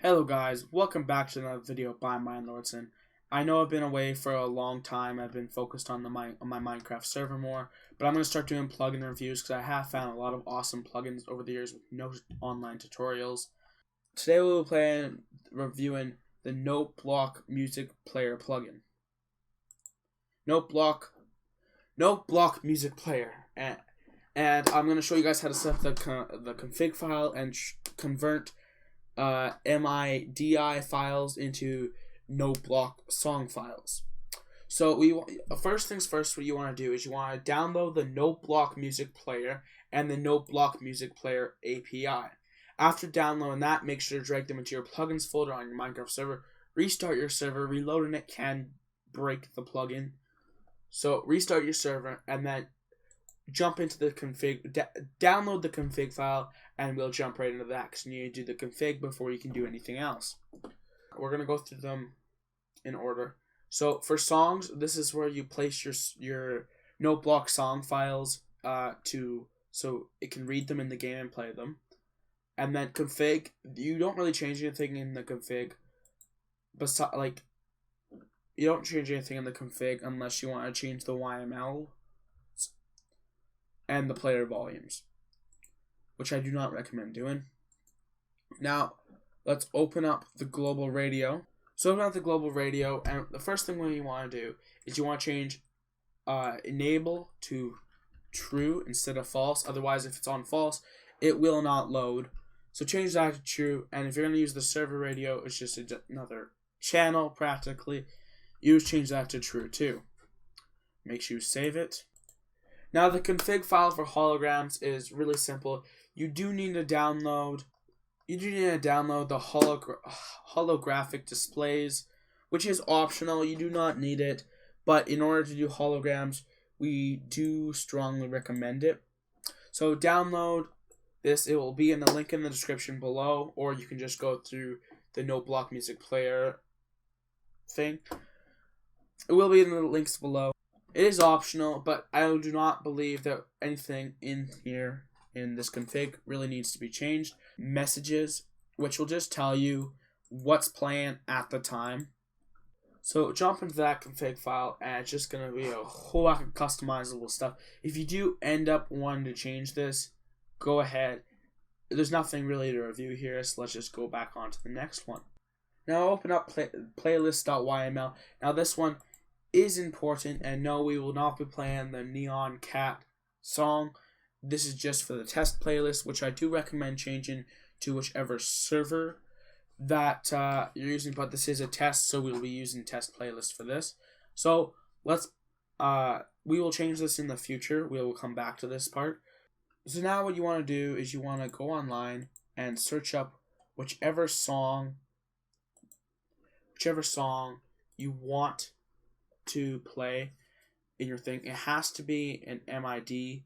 Hello guys, welcome back to another video by Lauritsen. I know I've been away for a long time. I've been focused on my Minecraft server more, but I'm going to start doing plugin reviews because I have found a lot of awesome plugins over the years with no online tutorials. Today we'll be reviewing the NoteBlockMusicPlayer Plugin. NoteBlockMusicPlayer, and I'm going to show you guys how to set up the config file and convert MIDI files into NoteBlock song files. So first things first, what you want to do is you want to download the NoteBlock Music Player and the NoteBlock Music Player API. After downloading that, make sure to drag them into your plugins folder on your Minecraft server. Restart your server. Reloading it can break the plugin. So restart your server and then jump into the config, download the config file, and we'll jump right into that because you need to do the config before you can do anything else. We're going to go through them in order. So for songs, this is where you place your NoteBlock song files so it can read them in the game and play them. And then config, you don't really change anything in the config. You don't change anything in the config unless you want to change the YML and the player volumes, which I do not recommend doing. Now, let's open up the global radio. So open up the global radio, and the first thing you want to do is you want to change enable to true instead of false. Otherwise, if it's on false, it will not load. So change that to true, and if you're going to use the server radio, it's just another channel practically. You change that to true too. Make sure you save it. Now the config file for holograms is really simple. You do need to download the holographic displays, which is optional. You do not need it, but in order to do holograms, we do strongly recommend it. So download this. It will be in the link in the description below, or you can just go through the NoteBlock Music Player thing. It will be in the links below. It is optional, but I do not believe that anything in here in this config really needs to be changed. Messages, which will just tell you what's playing at the time. So jump into that config file, and it's just going to be a whole lot of customizable stuff. If you do end up wanting to change this, go ahead. There's nothing really to review here, so let's just go back on to the next one. Now open up playlist.yml. Now this one is important, and no, we will not be playing the Neon Cat song. This is just for the test playlist, which I do recommend changing to whichever server that you're using, but this is a test, so we'll be using test playlist for this. So we will change this in the future. We will come back to this part. So now what you want to do is you want to go online and search up whichever song you want to play in your thing. It has to be an MID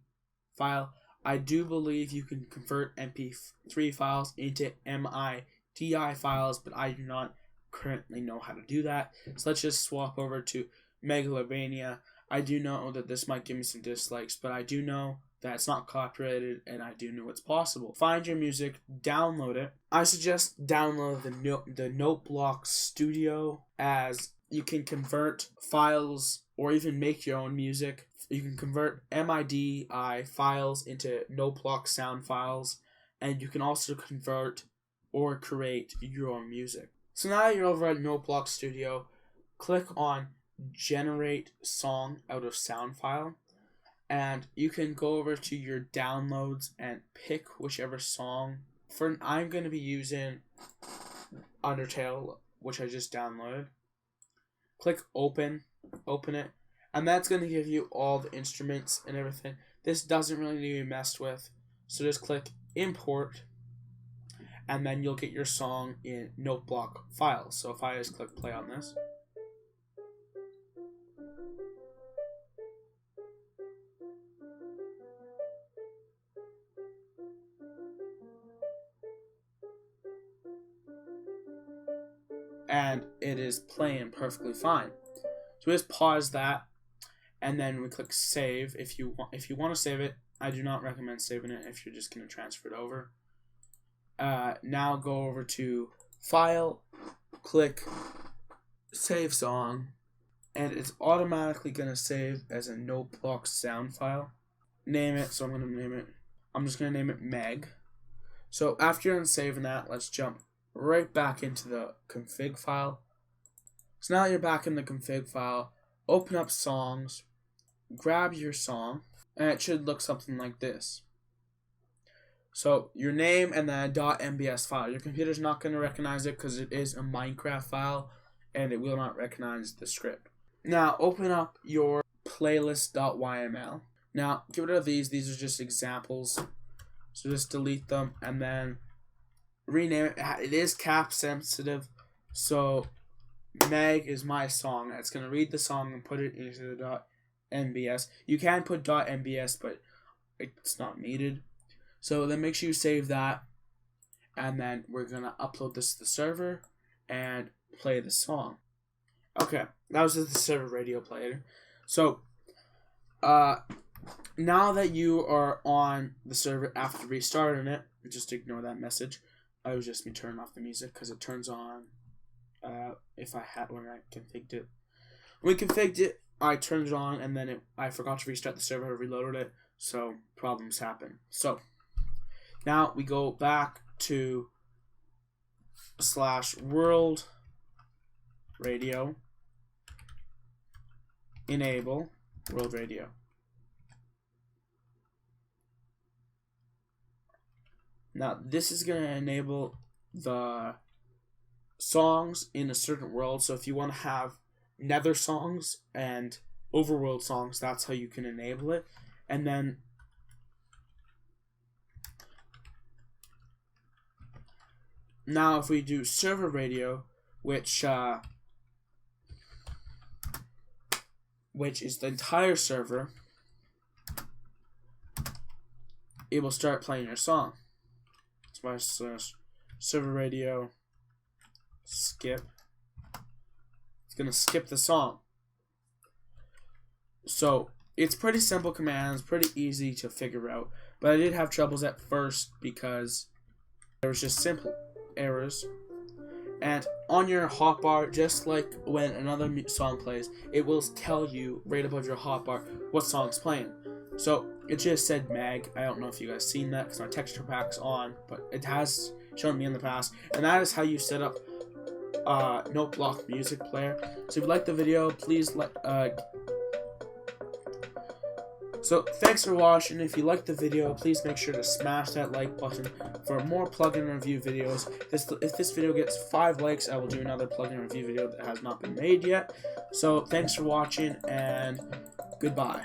file. I do believe you can convert MP3 files into MIDI files, but I do not currently know how to do that. So let's just swap over to Megalomania. I do know that this might give me some dislikes, but I do know that it's not copyrighted, and I do know it's possible. Find your music, download it. I suggest download the NoteBlock Studio, as you can convert files or even make your own music. You can convert MIDI files into NoteBlock sound files, and you can also convert or create your own music. So now you're over at NoteBlock Studio, click on Generate Song out of Sound File, and you can go over to your downloads and pick whichever song. I'm going to be using Undertale, which I just downloaded. Click open it, and that's going to give you all the instruments and everything. This doesn't really need to be messed with, so just click import, and then you'll get your song in NoteBlock files. So if I just click play on this, and it is playing perfectly fine. So we just pause that, and then we click save. If you want to save it, I do not recommend saving it if you're just going to transfer it over. Now go over to File, click Save Song, and it's automatically going to save as a NoteBlock sound file. Name it, so I'm just going to name it Meg. So after you're done saving that, let's jump right back into the config file. So now that you're back in the config file, open up songs, grab your song, and it should look something like this. So your name and then a .mbs file. Your computer's not going to recognize it because it is a Minecraft file and it will not recognize the script. Now open up your playlist.yml. Now get rid of these. These are just examples. So just delete them and then rename it. It is cap sensitive. So Meg is my song. It's going to read the song and put it into the .mbs. You can put .mbs, but it's not needed. So then make sure you save that, and then we're going to upload this to the server and play the song. Okay, that was just the server radio player. So now that you are on the server after restarting it, just ignore that message. I was just me turning off the music because it turns on when I configured it. When we configured it, I turned it on and then I forgot to restart the server. I reloaded it, so problems happen. So now we go back to /world radio, enable world radio. Now this is going to enable the songs in a certain world. So if you want to have nether songs and overworld songs, that's how you can enable it. And then now if we do server radio, which is the entire server, it will start playing your song. So my server radio skip. It's gonna skip the song. So it's pretty simple commands, pretty easy to figure out. But I did have troubles at first because there was just simple errors. And on your hotbar, just like when another song plays, it will tell you right above your hotbar what song's playing. So it just said Meg. I don't know if you guys seen that because my texture pack's on, but it has shown me in the past. And that is how you set up NoteBlockMusicPlayer. So if you like the video, please So thanks for watching. If you liked the video, please make sure to smash that like button for more plugin review videos. If this video gets 5 likes, I will do another plugin review video that has not been made yet. So thanks for watching and goodbye.